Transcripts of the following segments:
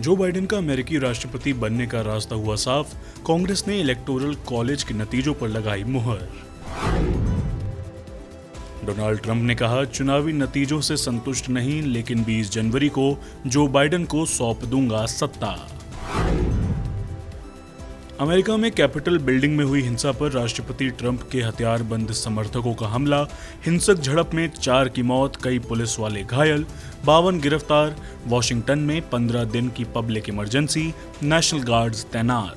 Joe Biden का अमेरिकी राष्ट्रपति बनने का रास्ता हुआ साफ, कांग्रेस ने इलेक्टोरल कॉलेज के नतीजों पर लगाई मुहर। डोनाल्ड ट्रंप ने कहा, चुनावी नतीजों से संतुष्ट नहीं, लेकिन 20 जनवरी को जो बाइडेन को सौंप दूंगा सत्ता। अमेरिका में कैपिटल बिल्डिंग में हुई हिंसा पर राष्ट्रपति ट्रंप के हथियारबंद समर्थकों का हमला, हिंसक झड़प में 4 की मौत, कई पुलिस वाले घायल, 52 गिरफ्तार। वॉशिंगटन में 15 दिन की पब्लिक इमरजेंसी, नेशनल गार्ड्स तैनात।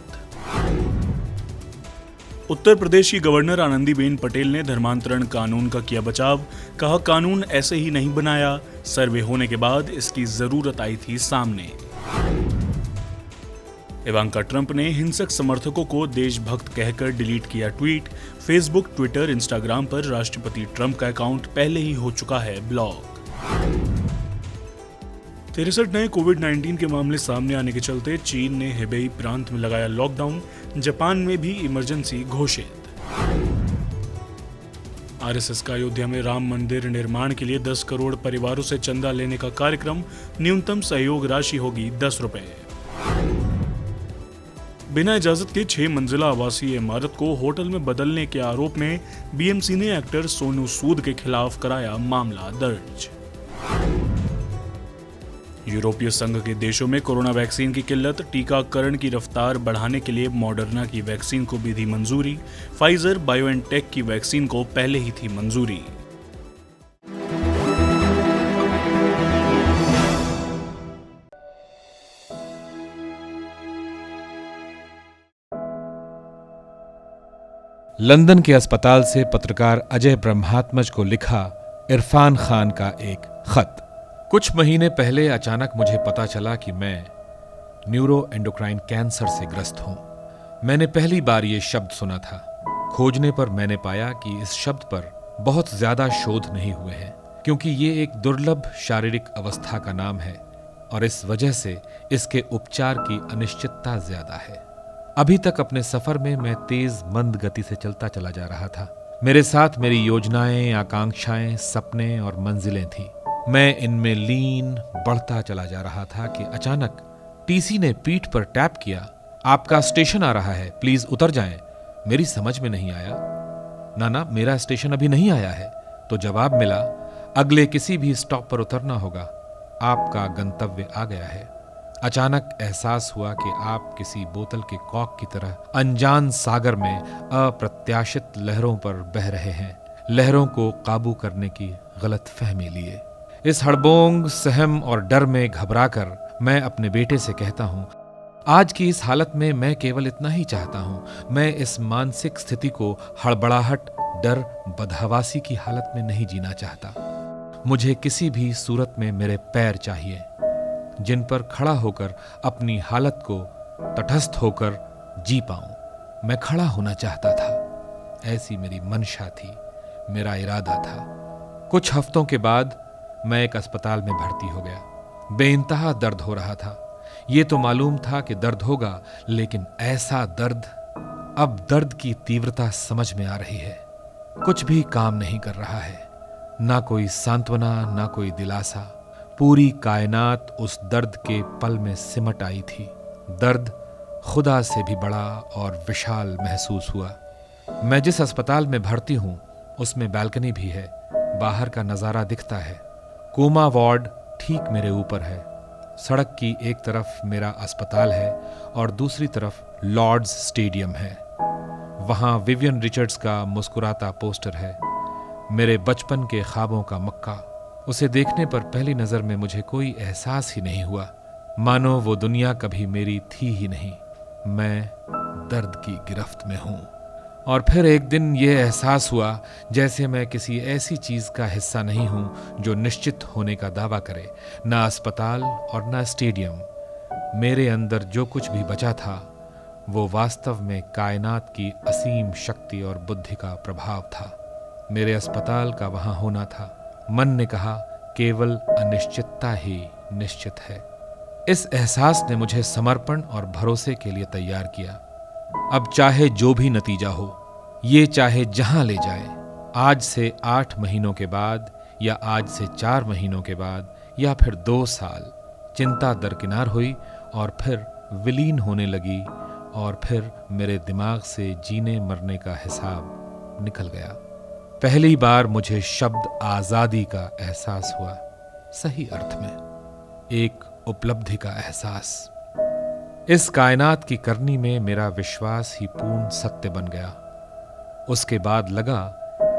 उत्तर प्रदेश की गवर्नर आनंदीबेन पटेल ने धर्मांतरण कानून का किया बचाव, कहा कानून ऐसे ही नहीं बनाया, सर्वे होने के बाद इसकी जरूरत आई थी सामने। इवांका ट्रंप ने हिंसक समर्थकों को देशभक्त कहकर डिलीट किया ट्वीट। फेसबुक, ट्विटर, इंस्टाग्राम पर राष्ट्रपति ट्रंप का अकाउंट पहले ही हो चुका है ब्लॉक। 63 नए कोविड-19 के मामले सामने आने के चलते चीन ने हेबेई प्रांत में लगाया लॉकडाउन, जापान में भी इमरजेंसी घोषित। आरएसएस का अयोध्या में राम मंदिर निर्माण के लिए 10 करोड़ परिवारों से चंदा लेने का कार्यक्रम, न्यूनतम सहयोग राशि होगी 10 रुपए। बिना इजाजत के 6 मंजिला आवासीय इमारत को होटल में बदलने के आरोप में बीएमसी ने एक्टर सोनू सूद के खिलाफ कराया मामला दर्ज। यूरोपीय संघ के देशों में कोरोना वैक्सीन की किल्लत, टीकाकरण की रफ्तार बढ़ाने के लिए मॉडर्ना की वैक्सीन को भी दी मंजूरी, फाइजर बायोएनटेक की वैक्सीन को पहले ही थी मंजूरी। लंदन के अस्पताल से पत्रकार अजय ब्रह्मात्मज को लिखा इरफान खान का एक खत। कुछ महीने पहले अचानक मुझे पता चला कि मैं न्यूरो एंडोक्राइन कैंसर से ग्रस्त हूं। मैंने पहली बार ये शब्द सुना था। खोजने पर मैंने पाया कि इस शब्द पर बहुत ज्यादा शोध नहीं हुए हैं, क्योंकि ये एक दुर्लभ शारीरिक अवस्था का नाम है और इस वजह से इसके उपचार की अनिश्चितता ज्यादा है। अभी तक अपने सफर में मैं तेज मंद गति से चलता चला जा रहा था। मेरे साथ मेरी योजनाएं, आकांक्षाएं, सपने और मंजिलें थी। मैं इनमें लीन बढ़ता चला जा रहा था कि अचानक टीसी ने पीठ पर टैप किया। आपका स्टेशन आ रहा है, प्लीज उतर जाएं। मेरी समझ में नहीं आया। ना, मेरा स्टेशन अभी नहीं आया है। तो जवाब मिला, अगले किसी भी स्टॉप पर उतरना होगा, आपका गंतव्य आ गया है। अचानक एहसास हुआ कि आप किसी बोतल के कॉक की तरह अनजान सागर में अप्रत्याशित लहरों पर बह रहे हैं, लहरों को काबू करने की गलतफहमी लिए। इस हड़बोंग, सहम और डर में घबराकर मैं अपने बेटे से कहता हूं, आज की इस हालत में मैं केवल इतना ही चाहता हूं, मैं इस मानसिक स्थिति को हड़बड़ाहट, डर, बदहवासी की हालत में नहीं जीना चाहता। मुझे किसी भी सूरत में मेरे पैर चाहिए, जिन पर खड़ा होकर अपनी हालत को तटस्थ होकर जी पाऊं। मैं खड़ा होना चाहता था, ऐसी मेरी मंशा थी, मेरा इरादा था। कुछ हफ्तों के बाद मैं एक अस्पताल में भर्ती हो गया। बेइंतहा दर्द हो रहा था। ये तो मालूम था कि दर्द होगा, लेकिन ऐसा दर्द, अब दर्द की तीव्रता समझ में आ रही है। कुछ भी काम नहीं कर रहा है, ना कोई सांत्वना, ना कोई दिलासा। पूरी कायनात उस दर्द के पल में सिमट आई थी। दर्द खुदा से भी बड़ा और विशाल महसूस हुआ। मैं जिस अस्पताल में भर्ती हूं, उसमें बैल्कनी भी है। बाहर का नजारा दिखता है। कोमा वार्ड ठीक मेरे ऊपर है। सड़क की एक तरफ मेरा अस्पताल है और दूसरी तरफ लॉर्ड्स स्टेडियम है। वहां विवियन रिचर्ड्स का मुस्कुराता पोस्टर है, मेरे बचपन के ख्वाबों का मक्का। उसे देखने पर पहली नजर में मुझे कोई एहसास ही नहीं हुआ, मानो वो दुनिया कभी मेरी थी ही नहीं। मैं दर्द की गिरफ्त में हूं। और फिर एक दिन ये एहसास हुआ जैसे मैं किसी ऐसी चीज का हिस्सा नहीं हूं जो निश्चित होने का दावा करे। ना अस्पताल और ना स्टेडियम। मेरे अंदर जो कुछ भी बचा था वो वास्तव में कायनात की असीम शक्ति और बुद्धि का प्रभाव था। मेरे अस्पताल का वहां होना था। मन ने कहा, केवल अनिश्चितता ही निश्चित है। इस एहसास ने मुझे समर्पण और भरोसे के लिए तैयार किया। अब चाहे जो भी नतीजा हो, ये चाहे जहां ले जाए, आज से 8 महीनों के बाद या आज से 4 महीनों के बाद या फिर 2 साल, चिंता दरकिनार हुई और फिर विलीन होने लगी और फिर मेरे दिमाग से जीने मरने का हिसाब निकल गया। पहली बार मुझे शब्द आज़ादी का एहसास हुआ, सही अर्थ में एक उपलब्धि का एहसास। इस कायनात की करनी में मेरा विश्वास ही पूर्ण सत्य बन गया। उसके बाद लगा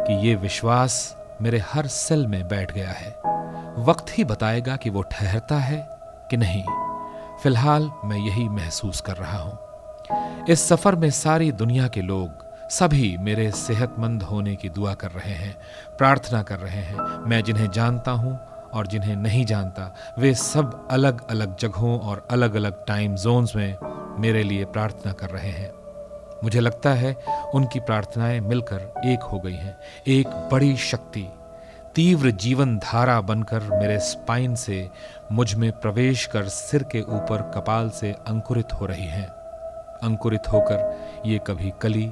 कि ये विश्वास मेरे हर सेल में बैठ गया है। वक्त ही बताएगा कि वो ठहरता है कि नहीं। फिलहाल मैं यही महसूस कर रहा हूं। इस सफर में सारी दुनिया के लोग सभी मेरे सेहतमंद होने की दुआ कर रहे हैं, प्रार्थना कर रहे हैं। मैं जिन्हें जानता हूं और जिन्हें नहीं जानता, वे सब अलग अलग जगहों और अलग अलग टाइम जोन्स में मेरे लिए प्रार्थना कर रहे हैं। मुझे लगता है उनकी प्रार्थनाएं मिलकर एक हो गई हैं। एक बड़ी शक्ति तीव्र जीवन धारा बनकर मेरे स्पाइन से मुझ में प्रवेश कर सिर के ऊपर कपाल से अंकुरित हो रही हैं। अंकुरित होकर ये कभी कली,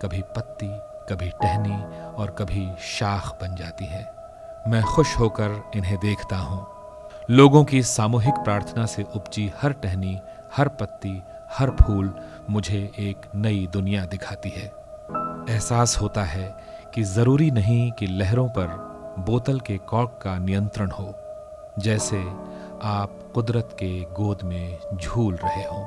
कभी पत्ती, कभी टहनी और कभी शाख बन जाती है। मैं खुश होकर इन्हें देखता हूँ। लोगों की सामूहिक प्रार्थना से उपजी हर टहनी, हर पत्ती, हर फूल मुझे एक नई दुनिया दिखाती है। एहसास होता है कि जरूरी नहीं कि लहरों पर बोतल के कॉर्क का नियंत्रण हो, जैसे आप कुदरत के गोद में झूल रहे हों।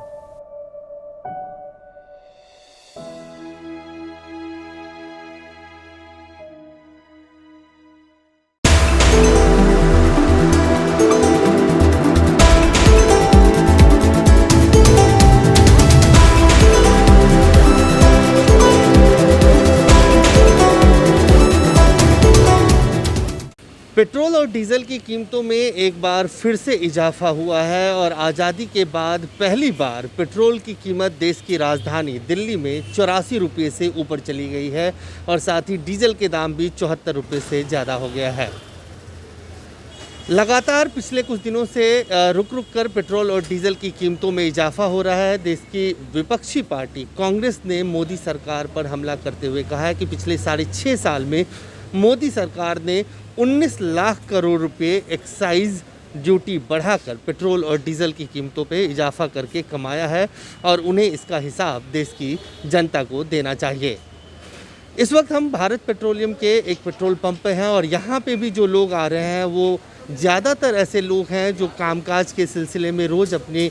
पेट्रोल और डीजल की कीमतों में एक बार फिर से इजाफा हुआ है और आज़ादी के बाद पहली बार पेट्रोल की कीमत देश की राजधानी दिल्ली में 84 रुपये से ऊपर चली गई है और साथ ही डीजल के दाम भी 74 रुपये से ज़्यादा हो गया है। लगातार पिछले कुछ दिनों से रुक रुक कर पेट्रोल और डीजल की कीमतों में इजाफा हो रहा है। देश की विपक्षी पार्टी कांग्रेस ने मोदी सरकार पर हमला करते हुए कहा है कि पिछले 6.5 साल में मोदी सरकार ने 19 लाख करोड़ रुपए एक्साइज ड्यूटी बढ़ाकर पेट्रोल और डीजल की कीमतों पे इजाफा करके कमाया है और उन्हें इसका हिसाब देश की जनता को देना चाहिए। इस वक्त हम भारत पेट्रोलियम के एक पेट्रोल पंप पे हैं और यहाँ पे भी जो लोग आ रहे हैं वो ज़्यादातर ऐसे लोग हैं जो कामकाज के सिलसिले में रोज़ अपनी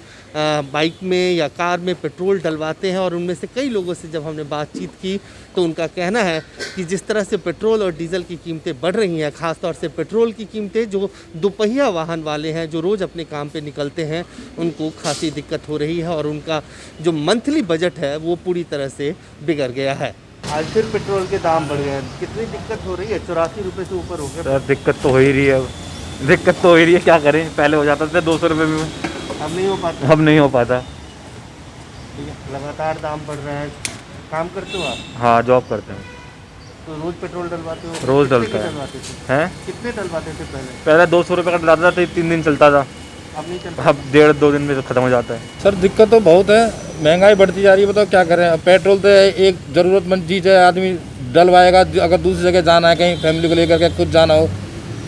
बाइक में या कार में पेट्रोल डलवाते हैं। और उनमें से कई लोगों से जब हमने बातचीत की तो उनका कहना है कि जिस तरह से पेट्रोल और डीजल की कीमतें बढ़ रही हैं, ख़ासतौर से पेट्रोल की कीमतें, जो दोपहिया वाहन वाले हैं जो रोज़ अपने काम पे निकलते हैं उनको खासी दिक्कत हो रही है और उनका जो मंथली बजट है वो पूरी तरह से बिगड़ गया है। आज फिर पेट्रोल के दाम बढ़ गए हैं, कितनी दिक्कत हो रही है? 84 रुपये से ऊपर हो गया। सर दिक्कत तो हो ही रही है, दिक्कत तो हो ही रही है, क्या करें। पहले हो जाता था 200 रुपये में, अब नहीं हो पाता। अब नहीं हो पाता। ठीक है, लगातार दाम बढ़ रहे हैं। काम करते हो आप? हाँ, जॉब करते हैं। तो रोज़ पेट्रोल डलवाते हो? रोज़ कितने डलता के है। डलवाते थे? हैं? कितने डलवाते थे पहले? पहले 200 रुपये का डलाता था, 3 दिन चलता था। अब नहीं चलता? अब 1.5-2 दिन में तो ख़त्म हो जाता है। सर दिक्कत तो बहुत है, महंगाई बढ़ती जा रही है। बताओ क्या करें। अब पेट्रोल तो एक ज़रूरतमंद चीज़ है, आदमी डलवाएगा। अगर दूसरी जगह जाना है, कहीं फैमिली को लेकर के खुद जाना हो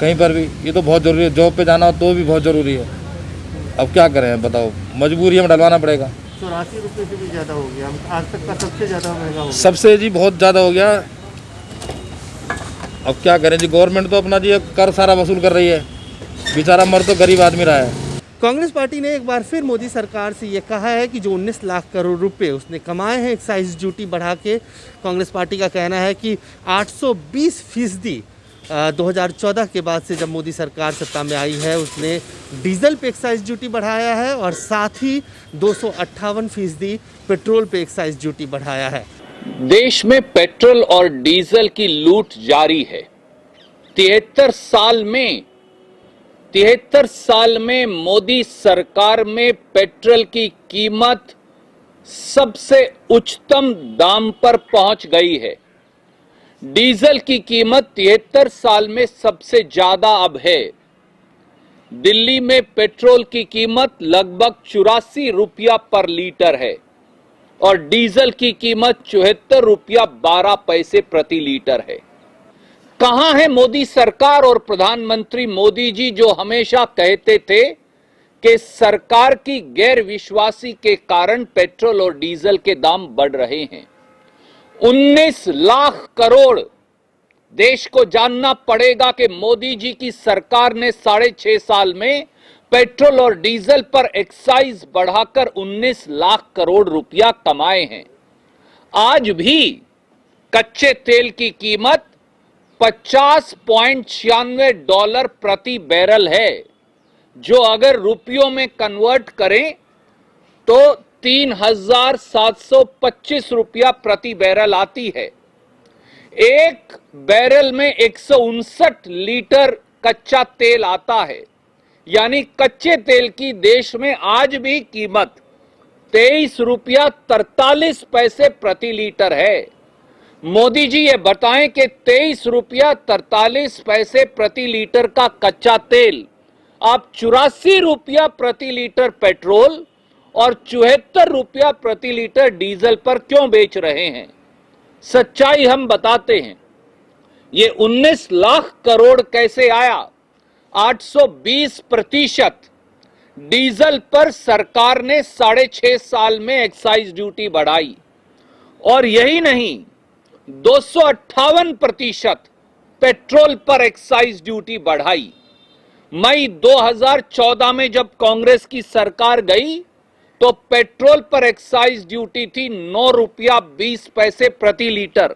कहीं पर भी, ये तो बहुत ज़रूरी है। जॉब पे जाना हो तो भी बहुत ज़रूरी है। अब क्या करें बताओ, मजबूरी में डलवाना पड़ेगा। 84 रुपये से भी ज़्यादा हो गया, आज तक का सबसे ज़्यादा महंगा हो गया। सबसे जी बहुत ज़्यादा हो गया। अब क्या करें जी, गवर्नमेंट तो अपना जी कर सारा वसूल कर रही है, बेचारा मर तो गरीब आदमी रहा है। कांग्रेस पार्टी ने एक बार फिर मोदी सरकार से ये कहा है कि जो 19 लाख करोड़ रुपए उसने कमाए हैं एक्साइज ड्यूटी बढ़ा के, कांग्रेस पार्टी का कहना है कि 820% 2014 के बाद से जब मोदी सरकार सत्ता में आई है उसने डीजल पे एक्साइज ड्यूटी बढ़ाया है और साथ ही 258% पेट्रोल पे एक्साइज ड्यूटी बढ़ाया है। देश में पेट्रोल और डीजल की लूट जारी है। 73 साल में मोदी सरकार में पेट्रोल की कीमत सबसे उच्चतम दाम पर पहुंच गई है। डीजल की कीमत 73 साल में सबसे ज्यादा अब है। दिल्ली में पेट्रोल की कीमत लगभग 84 रुपया पर लीटर है और डीजल की कीमत 74 रुपया 12 पैसे प्रति लीटर है। कहां है मोदी सरकार और प्रधानमंत्री मोदी जी जो हमेशा कहते थे कि सरकार की गैर विश्वासी के कारण पेट्रोल और डीजल के दाम बढ़ रहे हैं। 19 लाख करोड़। देश को जानना पड़ेगा कि मोदी जी की सरकार ने 6.5 साल में पेट्रोल और डीजल पर एक्साइज बढ़ाकर 19 लाख करोड़ रुपया कमाए हैं। आज भी कच्चे तेल की कीमत $50.96 प्रति बैरल है, जो अगर रुपयों में कन्वर्ट करें तो 3,725 रुपया प्रति बैरल आती है। एक बैरल में 159 लीटर कच्चा तेल आता है, यानी कच्चे तेल की देश में आज भी कीमत 23 रुपया 43 पैसे प्रति लीटर है। मोदी जी ये बताएं कि 23 रुपया 43 पैसे प्रति लीटर का कच्चा तेल आप 84 रुपया प्रति लीटर पेट्रोल और 74 रुपया प्रति लीटर डीजल पर क्यों बेच रहे हैं? सच्चाई हम बताते हैं। ये 19 लाख करोड़ कैसे आया? 820% डीजल पर सरकार ने 6.5 साल में एक्साइज ड्यूटी बढ़ाई, और यही नहीं 258% पेट्रोल पर एक्साइज ड्यूटी बढ़ाई। मई 2014 में जब कांग्रेस की सरकार गई तो पेट्रोल पर एक्साइज ड्यूटी थी 9 रुपया 20 पैसे प्रति लीटर।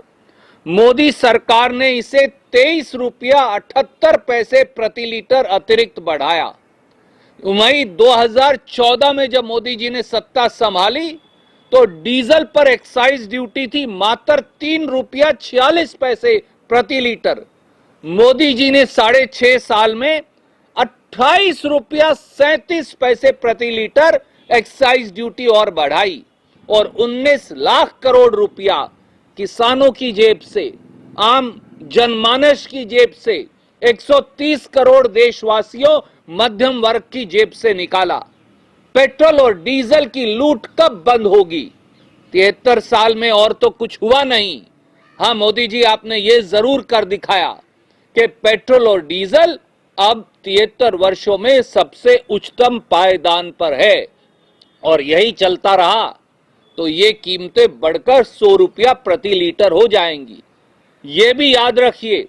मोदी सरकार ने इसे 23 रुपया 78 पैसे प्रति लीटर अतिरिक्त बढ़ाया। मई 2014 में जब मोदी जी ने सत्ता संभाली तो डीजल पर एक्साइज ड्यूटी थी मात्र 3 रुपया 46 पैसे प्रति लीटर। मोदी जी ने 6.5 साल में 28 रुपया 37 पैसे प्रति लीटर एक्साइज ड्यूटी और बढ़ाई, और 19 लाख करोड़ रुपया किसानों की जेब से, आम जनमानस की जेब से, 130 करोड़ देशवासियों मध्यम वर्ग की जेब से निकाला। पेट्रोल और डीजल की लूट कब बंद होगी? 73 साल में और तो कुछ हुआ नहीं। हाँ मोदी जी, आपने ये जरूर कर दिखाया कि पेट्रोल और डीजल अब 73 वर्षों में सबसे उच्चतम पायदान पर है, और यही चलता रहा तो ये कीमतें बढ़कर 100 रुपया प्रति लीटर हो जाएंगी। ये भी याद रखिए,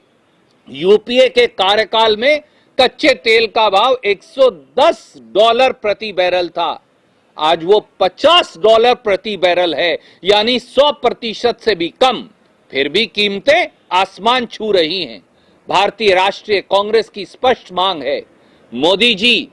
यूपीए के कार्यकाल में कच्चे तेल का भाव $110 प्रति बैरल था, आज वो $50 प्रति बैरल है, यानी 100% से भी कम। फिर भी कीमतें आसमान छू रही हैं। भारतीय राष्ट्रीय कांग्रेस की स्पष्ट मांग है, मोदी जी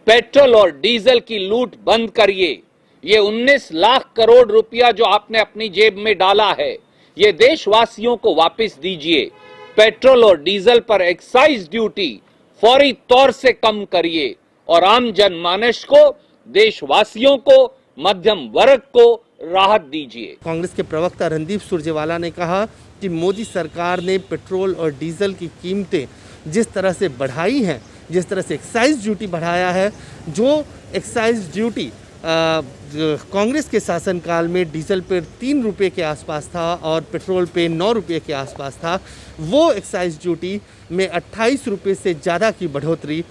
पेट्रोल और डीजल की लूट बंद करिए। ये 19 लाख करोड़ रुपया जो आपने अपनी जेब में डाला है, ये देशवासियों को वापस दीजिए। पेट्रोल और डीजल पर एक्साइज ड्यूटी फौरी तौर से कम करिए, और आम जनमानस को, देशवासियों को, मध्यम वर्ग को राहत दीजिए। कांग्रेस के प्रवक्ता रणदीप सुरजेवाला ने कहा कि मोदी सरकार ने पेट्रोल और डीजल की कीमतें जिस तरह से बढ़ाई हैं, जिस तरह से एक्साइज ड्यूटी बढ़ाया है, जो एक्साइज ड्यूटी कांग्रेस के शासनकाल में डीजल पर 3 रुपये के आसपास था और पेट्रोल पे 9 रुपये के आसपास था, वो एक्साइज ड्यूटी में 28 रुपये से ज़्यादा की बढ़ोतरी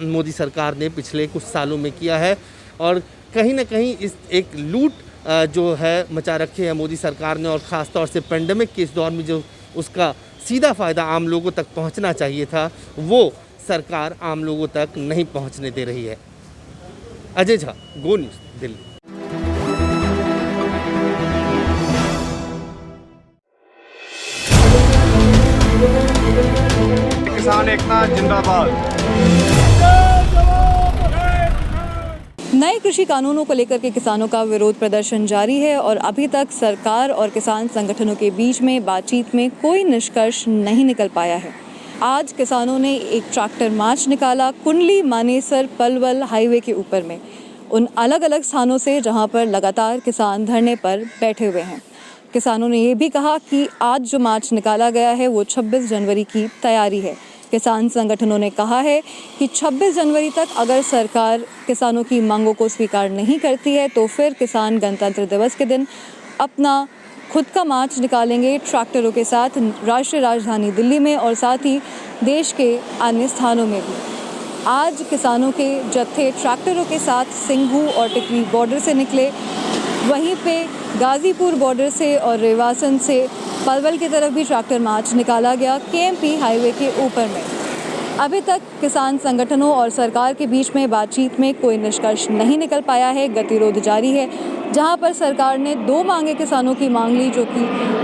मोदी सरकार ने पिछले कुछ सालों में किया है। और कहीं ना कहीं इस एक लूट जो है मचा रखी है मोदी सरकार ने, और ख़ास तौर से पेंडेमिक के इस दौर में जो उसका सीधा फ़ायदा आम लोगों तक पहुंचना चाहिए था, वो सरकार आम लोगों तक नहीं पहुंचने दे रही है। अजय झा, गो न्यूज़, दिल्ली। किसान एकता जिंदाबाद। नए कृषि कानूनों को लेकर के किसानों का विरोध प्रदर्शन जारी है, और अभी तक सरकार और किसान संगठनों के बीच में बातचीत में कोई निष्कर्ष नहीं निकल पाया है। आज किसानों ने एक ट्रैक्टर मार्च निकाला कुंडली मानेसर पलवल हाईवे के ऊपर में, उन अलग अलग स्थानों से जहां पर लगातार किसान धरने पर बैठे हुए हैं। किसानों ने ये भी कहा कि आज जो मार्च निकाला गया है वो 26 जनवरी की तैयारी है। किसान संगठनों ने कहा है कि 26 जनवरी तक अगर सरकार किसानों की मांगों को स्वीकार नहीं करती है तो फिर किसान गणतंत्र दिवस के दिन अपना खुद का मार्च निकालेंगे ट्रैक्टरों के साथ राष्ट्रीय राजधानी दिल्ली में और साथ ही देश के अन्य स्थानों में भी। आज किसानों के जत्थे ट्रैक्टरों के साथ सिंघू और टिकरी बॉर्डर से निकले। वहीं पे गाज़ीपुर बॉर्डर से और रेवासन से पलवल की तरफ भी ट्रैक्टर मार्च निकाला गया केएमपी हाईवे के ऊपर में। अभी तक किसान संगठनों और सरकार के बीच में बातचीत में कोई निष्कर्ष नहीं निकल पाया है। गतिरोध जारी है, जहां पर सरकार ने 2 मांगे किसानों की मांग ली, जो कि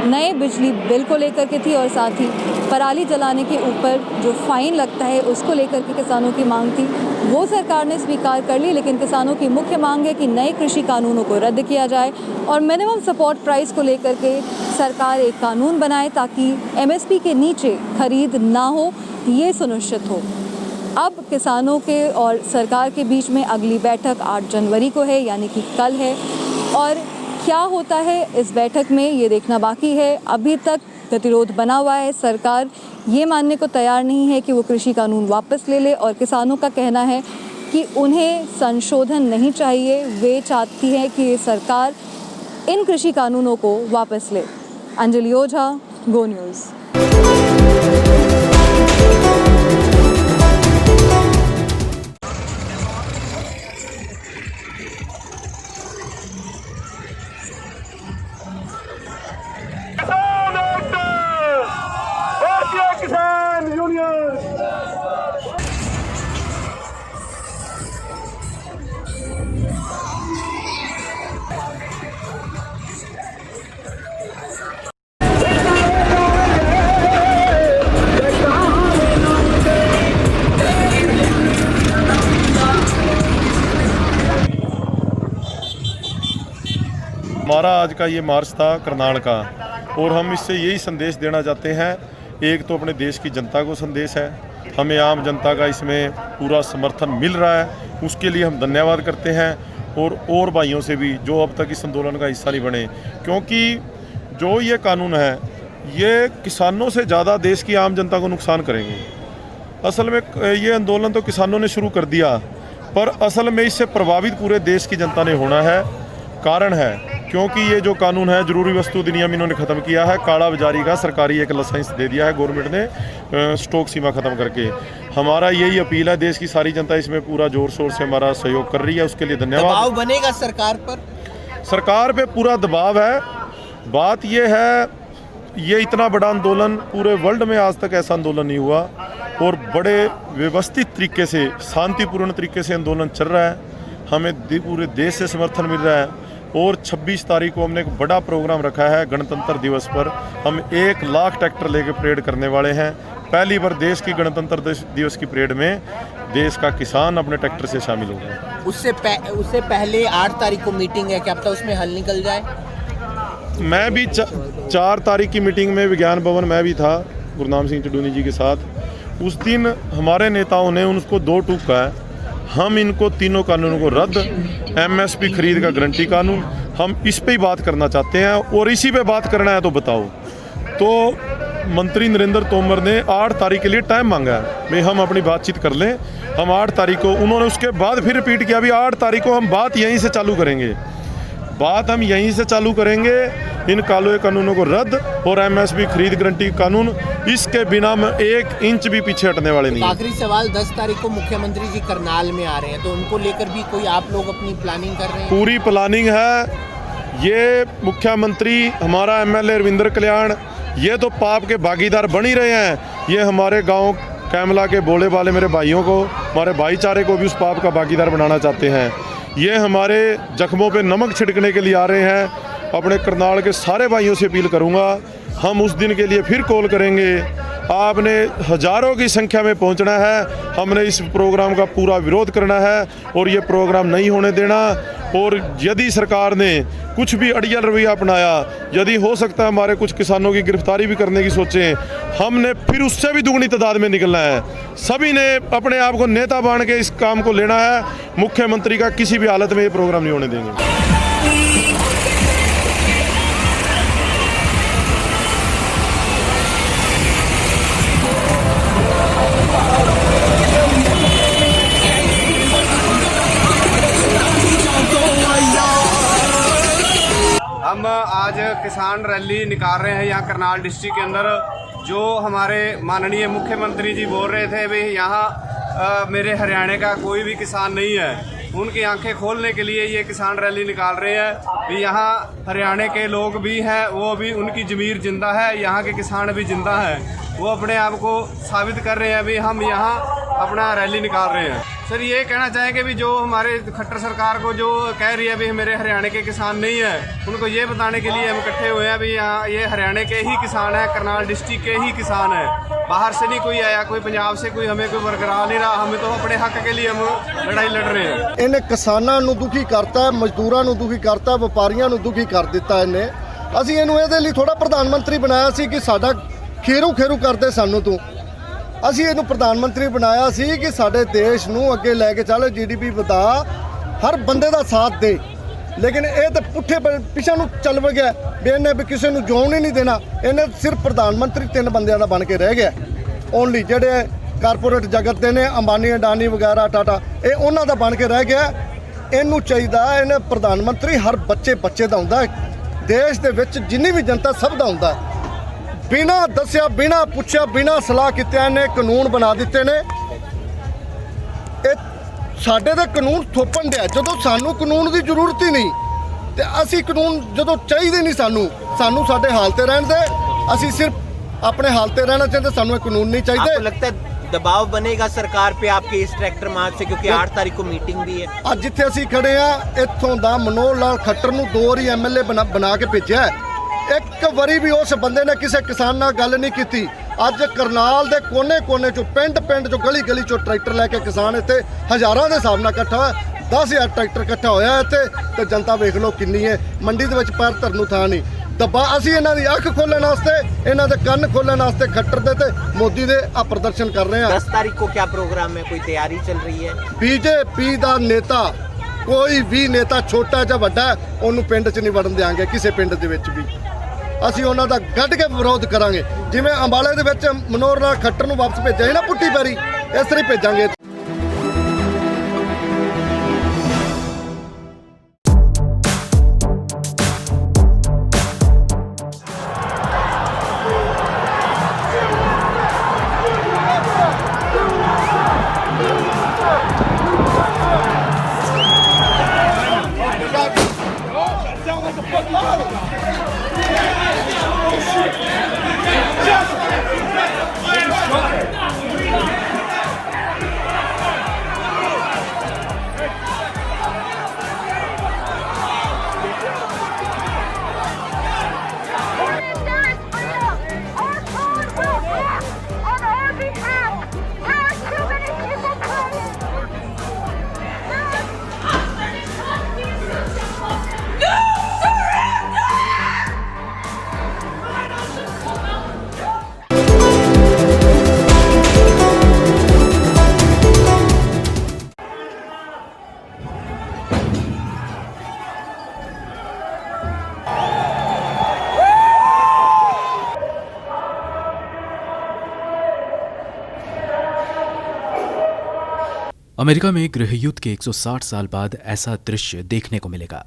नए बिजली बिल को लेकर के थी और साथ ही पराली जलाने के ऊपर जो फाइन लगता है उसको लेकर के किसानों की मांग थी, वो सरकार ने स्वीकार कर ली। लेकिन किसानों की मुख्य मांग है कि नए कृषि कानूनों को रद्द किया जाए और मिनिमम सपोर्ट प्राइस को लेकर के सरकार एक कानून बनाए ताकि एमएसपी के नीचे खरीद ना हो, ये सुनिश्चित हो। अब किसानों के और सरकार के बीच में अगली बैठक 8 जनवरी को है, यानी कि कल है, और क्या होता है इस बैठक में ये देखना बाकी है। अभी तक गतिरोध बना हुआ है। सरकार ये मानने को तैयार नहीं है कि वो कृषि कानून वापस ले ले और किसानों का कहना है कि उन्हें संशोधन नहीं चाहिए। वे चाहती है कि ये सरकार इन कृषि कानूनों को वापस ले। अंजलि ओझा, गो न्यूज़। किसान यूनियन हमारा आज का ये मार्च था करनाल का, और हम इससे यही संदेश देना चाहते हैं। एक तो अपने देश की जनता को संदेश है, हमें आम जनता का इसमें पूरा समर्थन मिल रहा है, उसके लिए हम धन्यवाद करते हैं। और भाइयों से भी जो अब तक इस आंदोलन का हिस्सा नहीं बने, क्योंकि जो ये कानून है ये किसानों से ज़्यादा देश की आम जनता को नुकसान करेंगे। असल में ये आंदोलन तो किसानों ने शुरू कर दिया, पर असल में इससे प्रभावित पूरे देश की जनता ने होना है। कारण है क्योंकि ये जो कानून है जरूरी वस्तु अधिनियम इन्होंने ख़त्म किया है, काला बाजारी का सरकारी एक लाइसेंस दे दिया है गवर्नमेंट ने स्टॉक सीमा ख़त्म करके। हमारा यही अपील है, देश की सारी जनता इसमें पूरा जोर शोर से हमारा सहयोग कर रही है, उसके लिए धन्यवाद। दबाव बनेगा सरकार पर? सरकार पे पूरा दबाव है। बात ये है, ये इतना बड़ा आंदोलन पूरे वर्ल्ड में आज तक ऐसा आंदोलन नहीं हुआ और बड़े व्यवस्थित तरीके से शांतिपूर्ण तरीके से आंदोलन चल रहा है। हमें पूरे देश से समर्थन मिल रहा है और 26 तारीख को हमने एक बड़ा प्रोग्राम रखा है गणतंत्र दिवस पर। हम 1 लाख ट्रैक्टर लेके परेड करने वाले हैं। पहली बार देश की गणतंत्र दिवस की परेड में देश का किसान अपने ट्रैक्टर से शामिल होगा। उससे पहले 8 तारीख को मीटिंग है, क्या पता उसमें हल निकल जाए? मैं भी 4 तारीख की मीटिंग में विज्ञान भवन में भी था गुरनाम सिंह चडूनी जी के साथ। उस दिन हमारे नेताओं ने उनको 2 टूक कहा है, हम इनको तीनों कानूनों को रद्द, एमएसपी खरीद का गारंटी कानून, हम इस पे ही बात करना चाहते हैं और इसी पे बात करना है तो बताओ। तो मंत्री नरेंद्र तोमर ने 8 तारीख के लिए टाइम मांगा है, भाई हम अपनी बातचीत कर लें। हम 8 तारीख को, उन्होंने उसके बाद फिर रिपीट किया, अभी 8 तारीख को हम बात यहीं से चालू करेंगे। बात हम यहीं से चालू करेंगे, इन काले कानूनों को रद्द और एमएसपी खरीद गारंटी कानून, इसके बिना हम 1 इंच भी पीछे हटने वाले नहीं। आखिरी सवाल, 10 तारीख को मुख्यमंत्री जी करनाल में आ रहे हैं, तो उनको लेकर भी कोई आप लोग अपनी प्लानिंग कर रहे हैं? पूरी प्लानिंग है। ये मुख्यमंत्री, हमारा एमएलए रविंद्र कल्याण, ये तो पाप के भागीदार बन ही रहे हैं। ये हमारे गाँव कैमला के बोले वाले मेरे भाइयों को, हमारे भाईचारे को भी उस पाप का भागीदार बनाना चाहते हैं। ये हमारे जख्मों पे नमक छिड़कने के लिए आ रहे हैं। अपने करनाल के सारे भाइयों से अपील करूंगा, हम उस दिन के लिए फिर कॉल करेंगे। आपने हज़ारों की संख्या में पहुंचना है, हमने इस प्रोग्राम का पूरा विरोध करना है और ये प्रोग्राम नहीं होने देना। और यदि सरकार ने कुछ भी अड़ियल रवैया अपनाया, यदि हो सकता है हमारे कुछ किसानों की गिरफ्तारी भी करने की सोचें, हमने फिर उससे भी दुगनी तादाद में निकलना है। सभी ने अपने आप को नेता मान के इस काम को लेना है। मुख्यमंत्री का किसी भी हालत में ये प्रोग्राम नहीं होने देंगे। हम आज किसान रैली निकाल रहे हैं यहाँ करनाल डिस्ट्रिक्ट के अंदर। जो हमारे माननीय मुख्यमंत्री जी बोल रहे थे, भाई यहाँ मेरे हरियाणा का कोई भी किसान नहीं है। उनकी आंखें खोलने के लिए ये किसान रैली निकाल रहे हैं कि यहाँ हरियाणा के लोग भी हैं, वो भी उनकी ज़मीर जिंदा है, यहाँ के किसान भी जिंदा हैं। वो अपने आप को साबित कर रहे हैं। अभी हम यहाँ अपना रैली निकाल रहे हैं। सर ये कहना चाहेंगे भी जो हमारे खट्टर सरकार को जो कह रही है भी मेरे हरियाणा के किसान नहीं है, उनको ये बताने के लिए हम इकट्ठे हुए हैं। अभी यहाँ ये हरियाणा के ही किसान है, करनाल डिस्ट्रिक्ट के ही किसान है, बाहर से नहीं कोई आया, कोई पंजाब से कोई हमें कोई बरकरार नहीं रहा। हमें तो अपने हक के लिए हम लड़ाई लड़ रहे हैं। ਇਹਨੇ ਕਿਸਾਨਾਂ ਨੂੰ ਦੁਖੀ ਕਰਤਾ ਹੈ, ਮਜ਼ਦੂਰਾਂ ਨੂੰ ਦੁਖੀ ਕਰਤਾ ਹੈ, ਵਪਾਰੀਆਂ ਨੂੰ ਦੁਖੀ ਕਰ ਦਿੱਤਾ ਇਹਨੇ। ਅਸੀਂ ਇਹਨੂੰ ਇਹਦੇ ਲਈ ਥੋੜਾ ਪ੍ਰਧਾਨ ਮੰਤਰੀ ਬਣਾਇਆ ਸੀ ਕਿ ਸਾਡਾ ਖੇਰੂ ਕਰਦੇ ਸਾਨੂੰ ਤੂੰ। ਅਸੀਂ ਇਹਨੂੰ ਪ੍ਰਧਾਨ ਮੰਤਰੀ ਬਣਾਇਆ ਸੀ ਕਿ ਸਾਡੇ ਦੇਸ਼ ਨੂੰ ਅੱਗੇ ਲੈ ਕੇ ਚੱਲ, GDP ਵਧਾ, ਹਰ ਬੰਦੇ ਦਾ ਸਾਥ ਦੇ। ਲੇਕਿਨ ਇਹ ਤਾਂ ਪੁੱਠੇ ਪਿੱਛੇ ਨੂੰ ਚੱਲ ਗਿਆ ਵੀ ਇਹਨੇ ਵੀ ਕਿਸੇ ਨੂੰ ਜਿਉਣ ਹੀ ਨਹੀਂ ਦੇਣਾ। ਇਹਨੇ ਸਿਰਫ ਪ੍ਰਧਾਨ ਮੰਤਰੀ 3 ਬੰਦਿਆਂ ਦਾ ਬਣ ਕੇ ਰਹਿ ਗਿਆ ਓਨਲੀ, ਜਿਹੜੇ ਕਾਰਪੋਰੇਟ ਜਗਤ ਦੇ ਨੇ, ਅੰਬਾਨੀ ਅਡਾਨੀ ਵਗੈਰਾ ਟਾਟਾ, ਇਹ ਉਹਨਾਂ ਦਾ ਬਣ ਕੇ ਰਹਿ ਗਿਆ। ਇਹਨੂੰ ਚਾਹੀਦਾ ਇਹਨੇ ਪ੍ਰਧਾਨ ਮੰਤਰੀ ਹਰ ਬੱਚੇ ਦਾ ਹੁੰਦਾ, ਦੇਸ਼ ਦੇ ਵਿੱਚ ਜਿੰਨੀ ਵੀ ਜਨਤਾ ਸਭ ਦਾ ਹੁੰਦਾ। ਬਿਨਾਂ ਦੱਸਿਆ, ਬਿਨਾਂ ਪੁੱਛਿਆ, ਬਿਨਾਂ ਸਲਾਹ ਕੀਤੇ ਇਹਨੇ ਕਾਨੂੰਨ ਬਣਾ ਦਿੱਤੇ ਨੇ। ਇਹ ਸਾਡੇ ਦੇ ਕਾਨੂੰਨ ਥੋਪਣ ਡਿਆ ਜਦੋਂ ਸਾਨੂੰ ਕਾਨੂੰਨ ਦੀ ਜ਼ਰੂਰਤ ਹੀ ਨਹੀਂ। ਤੇ ਅਸੀਂ ਕਾਨੂੰਨ ਜਦੋਂ ਚਾਹੀਦੇ ਨਹੀਂ ਸਾਨੂੰ ਸਾਡੇ ਹਾਲ ਤੇ ਰਹਿਣ ਦੇ। ਅਸੀਂ ਸਿਰਫ ਆਪਣੇ ਹਾਲ ਤੇ ਰਹਿਣਾ ਚਾਹੁੰਦੇ, ਸਾਨੂੰ ਇਹ ਕਾਨੂੰਨ ਨਹੀਂ ਚਾਹੀਦੇ। आपको लगता है दबाव बनेगा सरकार पे आपके इस ट्रैक्टर मार्च से, क्योंकि 8 तारीख को मीटिंग भी है। ਅੱਜ ਜਿੱਥੇ ਅਸੀਂ ਖੜੇ ਆ, ਇੱਥੋਂ ਦਾ ਮਨੋਹਰ ਲਾਲ ਖੱਟਰ ਨੂੰ 2 ਵਾਰੀ MLA ਬਣਾ ਕੇ ਭੇਜਿਆ। ਇੱਕ ਵਾਰੀ ਵੀ ਉਸ ਬੰਦੇ ਨੇ ਕਿਸੇ ਕਿਸਾਨ ਨਾਲ ਗੱਲ ਨਹੀਂ ਕੀਤੀ। ਅੱਜ ਕਰਨਾਲ ਦੇ ਕੋਨੇ ਚੋਂ ਪਿੰਡ ਚੋਂ ਗਲੀ ਚੋਂ ਟਰੈਕਟਰ ਲੈ ਕੇ ਕਿਸਾਨ ਇੱਥੇ ਹਜ਼ਾਰਾਂ ਦੇ ਹਿਸਾਬ ਨਾਲ ਇਕੱਠਾ ਹੋਇਆ। 10,000 ਟਰੈਕਟਰ ਇਕੱਠਾ ਹੋਇਆ ਇੱਥੇ ਤੇ ਜਨਤਾ ਵੇਖ ਲਓ ਕਿੰਨੀ ਹੈ। ਮੰਡੀ ਦੇ ਵਿੱਚ ਪੈਰ ਧਰਨ ਨੂੰ ਥਾਂ ਨਹੀਂ। ਦਬਾ ਅਸੀਂ ਇਹਨਾਂ ਦੀ ਅੱਖ ਖੋਲਣ ਵਾਸਤੇ, ਇਹਨਾਂ ਦੇ ਕੰਨ ਖੋਲਣ ਵਾਸਤੇ ਖੱਟਰ ਦੇ ਤੇ ਮੋਦੀ ਦੇ ਆ ਪ੍ਰਦਰਸ਼ਨ ਕਰ ਰਹੇ ਆ। 10 तारीख को क्या प्रोग्राम है, कोई तैयारी चल रही है? BJP ਦਾ ਨੇਤਾ, ਕੋਈ ਵੀ ਨੇਤਾ ਛੋਟਾ ਜਾਂ ਵੱਡਾ, ਉਹਨੂੰ ਪਿੰਡ 'ਚ ਨਹੀਂ ਵੜਨ ਦਿਆਂਗੇ ਕਿਸੇ ਪਿੰਡ ਦੇ ਵਿੱਚ ਵੀ। ਅਸੀਂ ਉਹਨਾਂ ਦਾ ਗੱਡ ਕੇ ਵਿਰੋਧ ਕਰਾਂਗੇ। ਜਿਵੇਂ ਅੰਬਾਲੇ ਦੇ ਵਿੱਚ ਮਨੋਹਰ ਲਾਲ ਖੱਟਰ ਨੂੰ ਵਾਪਸ ਭੇਜਿਆ ਸੀ ਨਾ ਪੁੱਟੀ ਪੈਰੀ, ਇਸ ਤਰ੍ਹਾਂ ਹੀ ਭੇਜਾਂਗੇ। अमेरिका में गृह युद्ध के 160 साल बाद ऐसा दृश्य देखने को मिलेगा,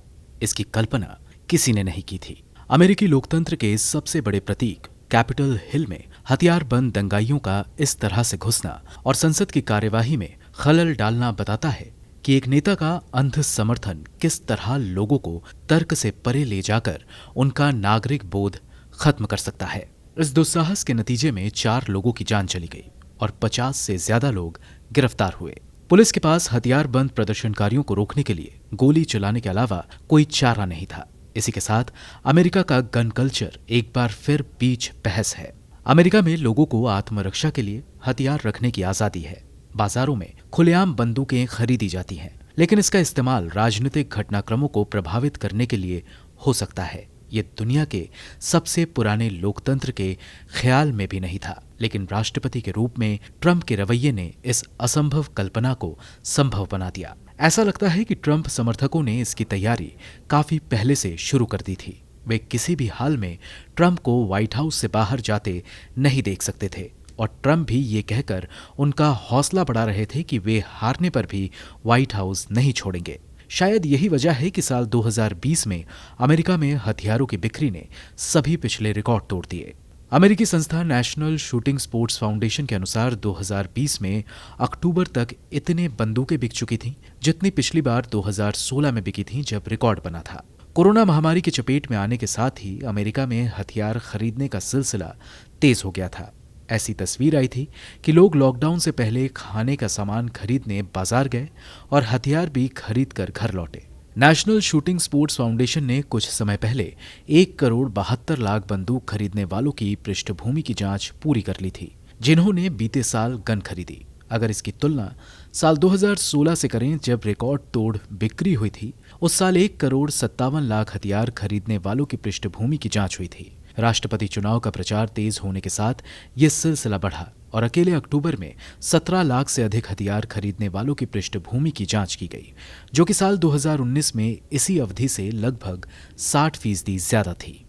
इसकी कल्पना किसी ने नहीं की थी। अमेरिकी लोकतंत्र के सबसे बड़े प्रतीक कैपिटल हिल में हथियारबंद दंगाइयों का इस तरह से घुसना और संसद की कार्यवाही में खलल डालना बताता है कि एक नेता का अंध समर्थन किस तरह लोगों को तर्क से परे ले जाकर उनका नागरिक बोध खत्म कर सकता है। इस दुस्साहस के नतीजे में 4 लोगों की जान चली गई और 50 से ज्यादा लोग गिरफ्तार हुए। पुलिस के पास हथियारबंद प्रदर्शनकारियों को रोकने के लिए गोली चलाने के अलावा कोई चारा नहीं था। इसी के साथ अमेरिका का गन कल्चर एक बार फिर बीच बहस है। अमेरिका में लोगों को आत्मरक्षा के लिए हथियार रखने की आजादी है। बाजारों में खुलेआम बंदूकें खरीदी जाती हैं, लेकिन इसका इस्तेमाल राजनीतिक घटनाक्रमों को प्रभावित करने के लिए हो सकता है। ये दुनिया के सबसे पुराने लोकतंत्र के ख्याल में भी नहीं था, लेकिन राष्ट्रपति के रूप में ट्रंप के रवैये ने इस असंभव कल्पना को संभव बना दिया। ऐसा लगता है कि ट्रंप समर्थकों ने इसकी तैयारी काफी पहले से शुरू कर दी थी। वे किसी भी हाल में ट्रंप को व्हाइट हाउस से बाहर जाते नहीं देख सकते थे और ट्रंप भी ये कहकर उनका हौसला बढ़ा रहे थे कि वे हारने पर भी व्हाइट हाउस नहीं छोड़ेंगे। शायद यही वजह है कि साल 2020 में अमेरिका में हथियारों की बिक्री ने सभी पिछले रिकॉर्ड तोड़ दिए। अमेरिकी संस्था नेशनल शूटिंग स्पोर्ट्स फाउंडेशन के अनुसार 2020 में अक्टूबर तक इतने बंदूकें बिक चुकी थीं जितनी पिछली बार 2016 में बिकी थीं जब रिकॉर्ड बना था। कोरोना महामारी की चपेट में आने के साथ ही अमेरिका में हथियार खरीदने का सिलसिला तेज हो गया था। ऐसी तस्वीर आई थी कि लोग लॉकडाउन से पहले खाने का सामान खरीदने बाजार गए और हथियार भी खरीद कर घर लौटे। नेशनल शूटिंग स्पोर्ट्स फाउंडेशन ने कुछ समय पहले 1,72,00,000 बंदूक खरीदने वालों की पृष्ठभूमि की जांच पूरी कर ली थी, जिन्होंने बीते साल गन खरीदी। अगर इसकी तुलना साल 2016 से करें, जब रिकॉर्ड तोड़ बिक्री हुई थी, उस साल 1,57,00,000 हथियार खरीदने वालों की पृष्ठभूमि की जांच हुई थी। राष्ट्रपति चुनाव का प्रचार तेज होने के साथ ये सिलसिला बढ़ा और अकेले अक्टूबर में 17 लाख से अधिक हथियार खरीदने वालों की पृष्ठभूमि की जांच की गई, जो कि साल 2019 में इसी अवधि से लगभग 60% ज्यादा थी।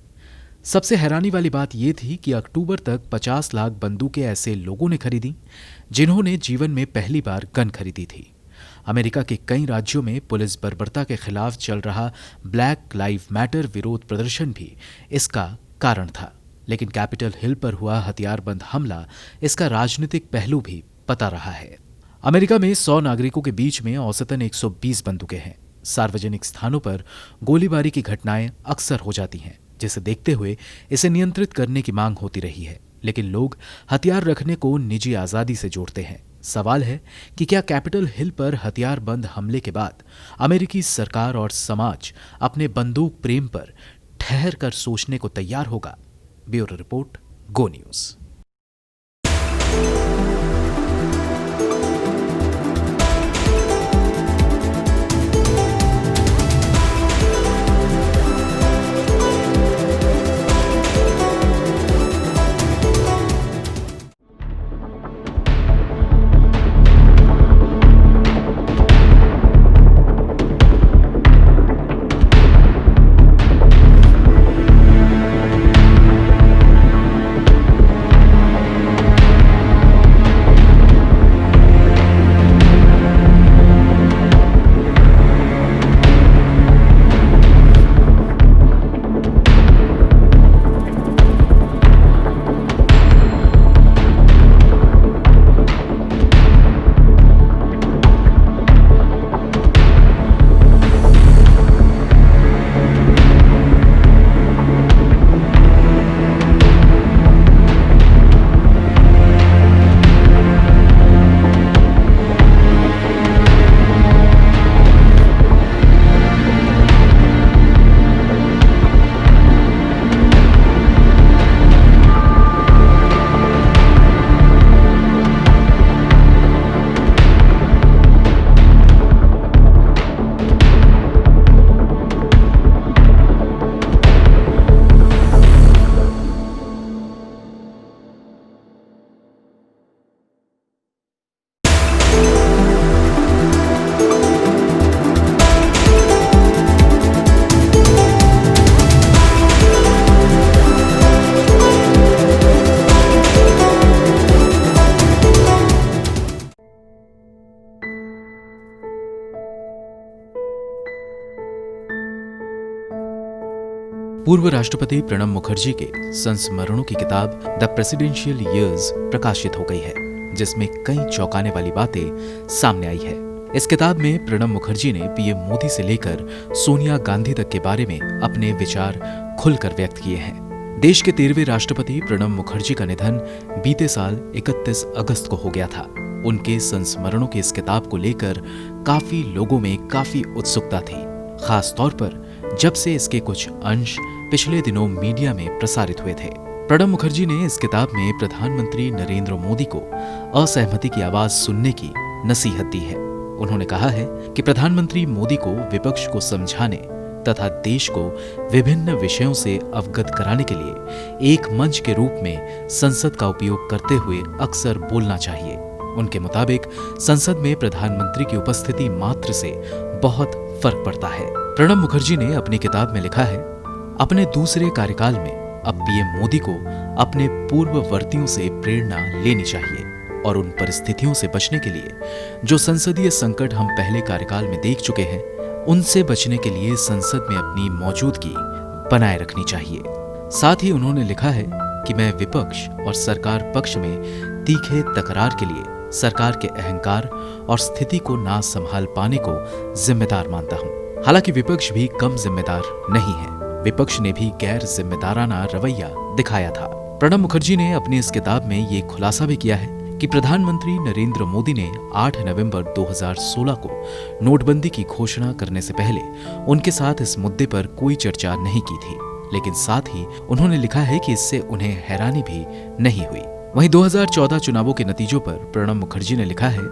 सबसे हैरानी वाली बात यह थी कि अक्टूबर तक 50 लाख बंदूकें ऐसे लोगों ने खरीदी जिन्होंने जीवन में पहली बार गन खरीदी थी। अमेरिका के कई राज्यों में पुलिस बर्बरता के खिलाफ चल रहा ब्लैक लाइव मैटर विरोध प्रदर्शन भी इसका कारण था, लेकिन कैपिटल हिल पर हुआ हथियारबंद हमला इसका राजनीतिक पहलू भी पता रहा है। अमेरिका में 100 नागरिकों के बीच में औसतन 120 बंदूकें हैं। सार्वजनिक स्थानों पर गोलीबारी की घटनाएं अक्सर हो जाती हैं, जिसे देखते हुए इसे नियंत्रित करने की मांग होती रही है, लेकिन लोग हथियार रखने को निजी आजादी से जोड़ते हैं। सवाल है कि क्या कैपिटल हिल पर हथियारबंद हमले के बाद अमेरिकी सरकार और समाज अपने बंदूक प्रेम पर ठहर कर सोचने को तैयार होगा? ब्यूरो रिपोर्ट, गो न्यूज। पूर्व राष्ट्रपति प्रणब मुखर्जी के संस्मरणों की किताब द प्रेसिडेंशियल ईयर्स प्रकाशित हो गई है, जिसमें कई चौंकाने वाली बातें सामने आई है। इस किताब में प्रणब मुखर्जी ने पीएम मोदी से लेकर सोनिया गांधी तक के बारे में अपने विचार खुलकर व्यक्त किए हैं। देश के 13वें राष्ट्रपति प्रणब मुखर्जी का निधन बीते साल 31 अगस्त को हो गया था। उनके संस्मरणों की इस किताब को लेकर काफी लोगों में काफी उत्सुकता थी, खास तौर पर जब से इसके कुछ अंश पिछले दिनों मीडिया में प्रसारित हुए थे। प्रणब मुखर्जी ने इस किताब में प्रधानमंत्री नरेंद्र मोदी को असहमति की आवाज सुनने की नसीहत दी है। उन्होंने कहा है कि प्रधानमंत्री मोदी को विपक्ष को समझाने तथा देश को विभिन्न विषयों से अवगत कराने के लिए एक मंच के रूप में संसद का उपयोग करते हुए अक्सर बोलना चाहिए। उनके मुताबिक संसद में प्रधानमंत्री की उपस्थिति मात्र से बहुत फर्क पड़ता है। प्रणब मुखर्जी ने अपनी किताब में लिखा है, अपने दूसरे कार्यकाल में अब पीएम मोदी को अपने पूर्ववर्तियों से प्रेरणा लेनी चाहिए और उन परिस्थितियों से बचने के लिए जो संसदीय संकट हम पहले कार्यकाल में देख चुके हैं, उनसे बचने के लिए संसद में अपनी मौजूदगी बनाए रखनी चाहिए। साथ ही उन्होंने लिखा है, कि मैं विपक्ष और सरकार पक्ष में तीखे तकरार के लिए सरकार के अहंकार और स्थिति को ना संभाल पाने को जिम्मेदार मानता हूं। हालांकि विपक्ष भी कम जिम्मेदार नहीं है। विपक्ष ने भी गैर जिम्मेदाराना रवैया दिखाया था। प्रणब मुखर्जी ने अपनी इस किताब में ये खुलासा भी किया है कि प्रधानमंत्री नरेंद्र मोदी ने 8 नवंबर 2016 को नोटबंदी की घोषणा करने से पहले उनके साथ इस मुद्दे पर कोई चर्चा नहीं की थी, लेकिन साथ ही उन्होंने लिखा है कि इससे उन्हें हैरानी भी नहीं हुई। वहीं 2014 चुनावों के नतीजों पर प्रणब मुखर्जी ने लिखा है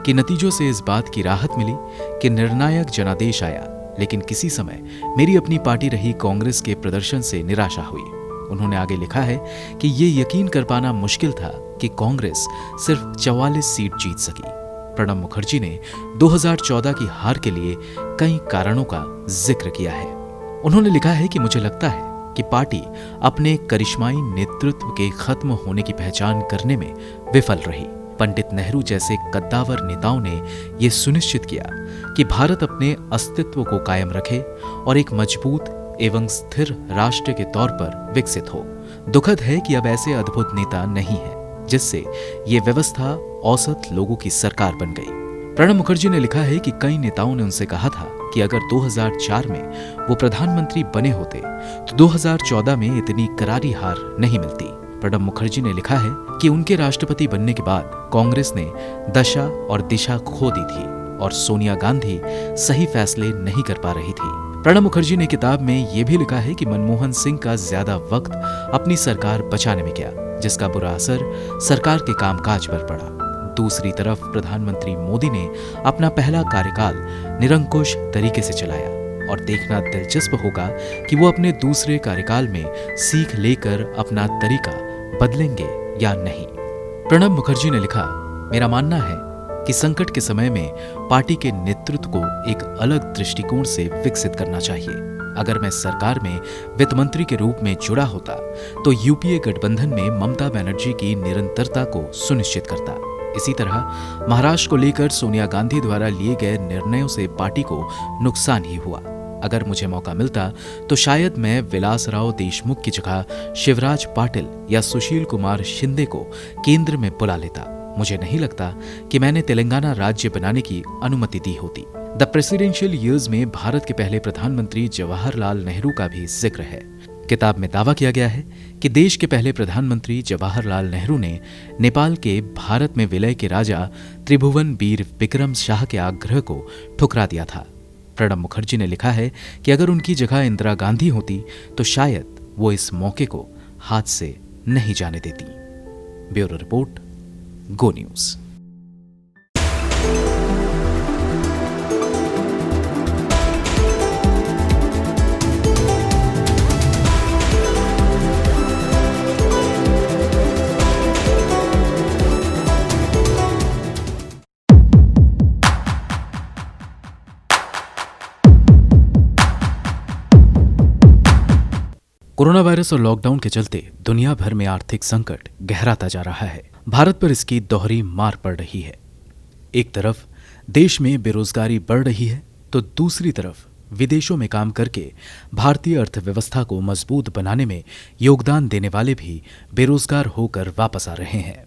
कि नतीजों से इस बात की राहत मिली कि निर्णायक जनादेश आया, लेकिन किसी समय मेरी अपनी पार्टी रही कांग्रेस के प्रदर्शन से निराशा हुई। उन्होंने आगे लिखा है कि ये यकीन कर पाना मुश्किल था कि कांग्रेस सिर्फ 44 सीट जीत सकी। प्रणब मुखर्जी ने 2014 की हार के लिए कई कारणों का जिक्र किया है। उन्होंने लिखा है कि मुझे लगता है कि पार्टी अपने करिश्माई नेतृत्व के खत्म होने की पहचान करने में विफल रही। पंडित नेहरू जैसे कद्दावर नेताओं ने यह सुनिश्चित किया कि भारत अपने अस्तित्व को कायम रखे और एक मजबूत एवं स्थिर राष्ट्र के तौर पर विकसित हो। दुखद है कि अब ऐसे अद्भुत नेता नहीं है, जिससे ये व्यवस्था औसत लोगों की सरकार बन गई। प्रणब मुखर्जी ने लिखा है कि कई नेताओं ने उनसे कहा था कि अगर 2004 में वो प्रधानमंत्री बने होते तो 2014 में इतनी करारी हार नहीं मिलती। प्रणब मुखर्जी ने लिखा है कि उनके राष्ट्रपति बनने के बाद कांग्रेस ने दशा और दिशा खो दी थी और सोनिया गांधी सही फैसले नहीं कर पा रही थी। प्रणब मुखर्जी ने किताब में यह भी लिखा है कि मनमोहन सिंह का ज्यादा वक्त अपनी सरकार बचाने में गया, जिसका बुरा असर सरकार के कामकाज पर पड़ा। दूसरी तरफ प्रधानमंत्री मोदी ने अपना पहला कार्यकाल निरंकुश तरीके से चलाया और देखना दिलचस्प होगा कि वो अपने दूसरे कार्यकाल में सीख लेकर अपना तरीका बदलेंगे या नहीं। प्रणब मुखर्जी ने लिखा, मेरा मानना है कि संकट के समय में पार्टी के नेतृत्व को एक अलग दृष्टिकोण से विकसित करना चाहिए। अगर मैं सरकार में वित्त मंत्री के रूप में जुड़ा होता तो यूपीए गठबंधन में ममता बनर्जी की निरंतरता को सुनिश्चित करता। इसी तरह महाराष्ट्र को लेकर सोनिया गांधी द्वारा लिए गए निर्णयों से पार्टी को नुकसान ही हुआ। अगर मुझे मौका मिलता तो शायद मैं विलासराव देशमुख की जगह शिवराज पाटिल या सुशील कुमार शिंदे को केंद्र में बुला लेता। मुझे नहीं लगता कि मैंने तेलंगाना राज्य बनाने की अनुमति दी होती। द प्रेसिडेंशियल ईयर्स में भारत के पहले प्रधानमंत्री जवाहरलाल नेहरू का भी जिक्र है। किताब में दावा किया गया है कि देश के पहले प्रधानमंत्री जवाहरलाल नेहरू ने नेपाल के भारत में विलय के राजा त्रिभुवन वीर विक्रम शाह के आग्रह को ठुकरा दिया था। प्रणब मुखर्जी ने लिखा है कि अगर उनकी जगह इंदिरा गांधी होती तो शायद वो इस मौके को हाथ से नहीं जाने देती। ब्यूरो रिपोर्ट, गो न्यूज। कोरोना वायरस और लॉकडाउन के चलते दुनिया भर में आर्थिक संकट गहराता जा रहा है। भारत पर इसकी दोहरी मार पड़ रही है। एक तरफ देश में बेरोजगारी बढ़ रही है तो दूसरी तरफ विदेशों में काम करके भारतीय अर्थव्यवस्था को मजबूत बनाने में योगदान देने वाले भी बेरोजगार होकर वापस आ रहे हैं।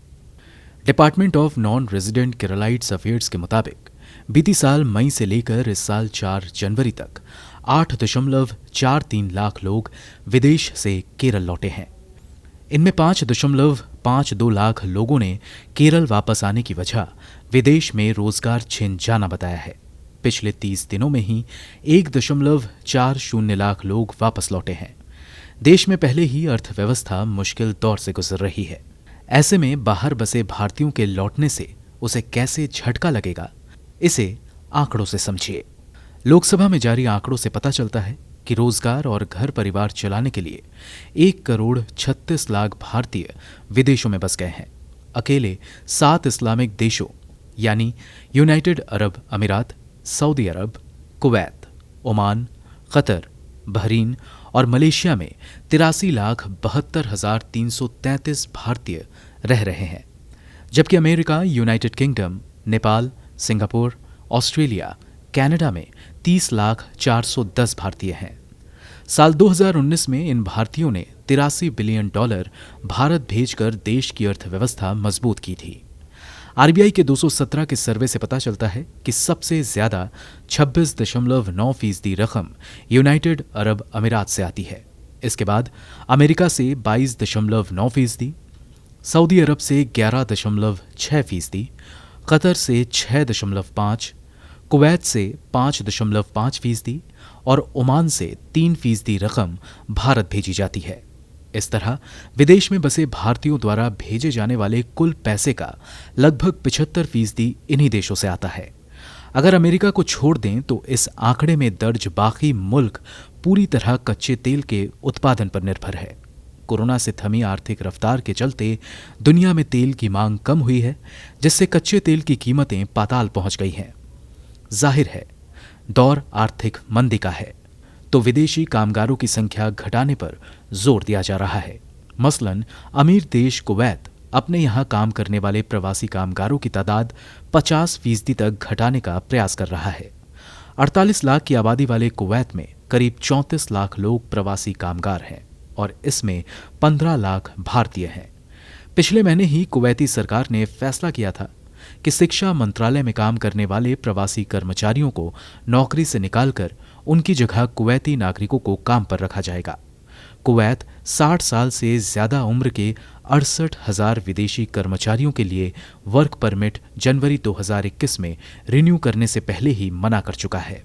Department of non resident Keralites affairs के मुताबिक बीती साल मई से लेकर इस साल 4 जनवरी तक 8.43 लाख लोग विदेश से केरल लौटे हैं। इनमें 5.52 लाख लोगों ने केरल वापस आने की वजह विदेश में रोजगार छिन जाना बताया है। पिछले 30 दिनों में ही 1.40 लाख लोग वापस लौटे हैं। देश में पहले ही अर्थव्यवस्था मुश्किल दौर से गुजर रही है। ऐसे में बाहर बसे भारतीयों के लौटने से उसे कैसे झटका लगेगा, इसे आंकड़ों से समझिए। लोकसभा में जारी आंकड़ों से पता चलता है कि रोजगार और घर परिवार चलाने के लिए 1.36 करोड़ भारतीय विदेशों में बस गए हैं। अकेले 7 इस्लामिक देशों यानी यूनाइटेड अरब अमीरात, सऊदी अरब, कुवैत, ओमान, कतर, बहरीन और मलेशिया में 83,72,333 भारतीय रह रहे हैं, जबकि America, United kingdom, Nepal, Singapore, Australia, Canada में 30,410 भारतीय हैं। साल 2019 में इन भारतीयों ने $83 बिलियन भारत भेजकर देश की अर्थव्यवस्था मजबूत की थी। आरबीआई के 217 के सर्वे से पता चलता है कि सबसे ज्यादा 26.9% रकम यूनाइटेड अरब अमीरात से आती है। इसके बाद अमेरिका से 22.9%, सऊदी अरब से 11.6%, कतर से 6.5%, कुवैत से 5.5% और ओमान से 3% रकम भारत भेजी जाती है। इस तरह विदेश में बसे भारतीयों द्वारा भेजे जाने वाले कुल पैसे का लगभग 75% इन्हीं देशों से आता है। अगर अमेरिका को छोड़ दें तो इस आंकड़े में दर्ज बाकी मुल्क पूरी तरह कच्चे तेल के उत्पादन पर निर्भर है। कोरोना से थमी आर्थिक रफ्तार के चलते दुनिया में तेल की मांग कम हुई है, जिससे कच्चे तेल की कीमतें पाताल पहुंच गई हैं। जाहिर है दौर आर्थिक मंदी का है, तो विदेशी कामगारों की संख्या घटाने पर जोर दिया जा रहा है। मसलन अमीर देश कुवैत अपने यहाँ काम करने वाले प्रवासी कामगारों की तादाद 50% तक घटाने का प्रयास कर रहा है। 48 लाख की आबादी वाले कुवैत में करीब 34 लाख लोग प्रवासी कामगार हैं और इसमें 15 लाख भारतीय हैं। पिछले महीने ही कुवैती सरकार ने फैसला किया था कि शिक्षा मंत्रालय में काम करने वाले प्रवासी कर्मचारियों को नौकरी से निकालकर उनकी जगह कुवैती नागरिकों को काम पर रखा जाएगा। कुवैत 60 साल से ज्यादा उम्र के 68,000 विदेशी कर्मचारियों के लिए वर्क परमिट जनवरी 2021 में रिन्यू करने से पहले ही मना कर चुका है।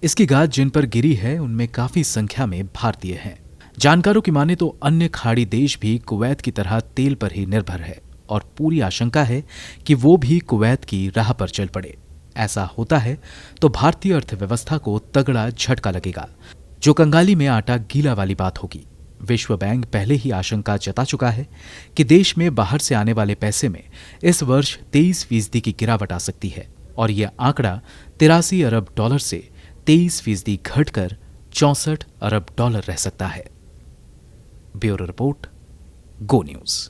इसकी गाज जिन पर गिरी है उनमें काफी संख्या में भारतीय हैं। जानकारों की माने तो अन्य खाड़ी देश भी कुवैत की तरह तेल पर ही निर्भर है और पूरी आशंका है कि वो भी कुवैत की राह पर चल पड़े। ऐसा होता है तो भारतीय अर्थव्यवस्था को तगड़ा झटका लगेगा, जो कंगाली में आटा गीला वाली बात होगी। विश्व बैंक पहले ही आशंका जता चुका है कि देश में बाहर से आने वाले पैसे में इस वर्ष 23% की गिरावट आ सकती है और यह आंकड़ा $83 अरब से 23% घटकर $64 अरब रह सकता है। ब्यूरो रिपोर्ट, गो न्यूज।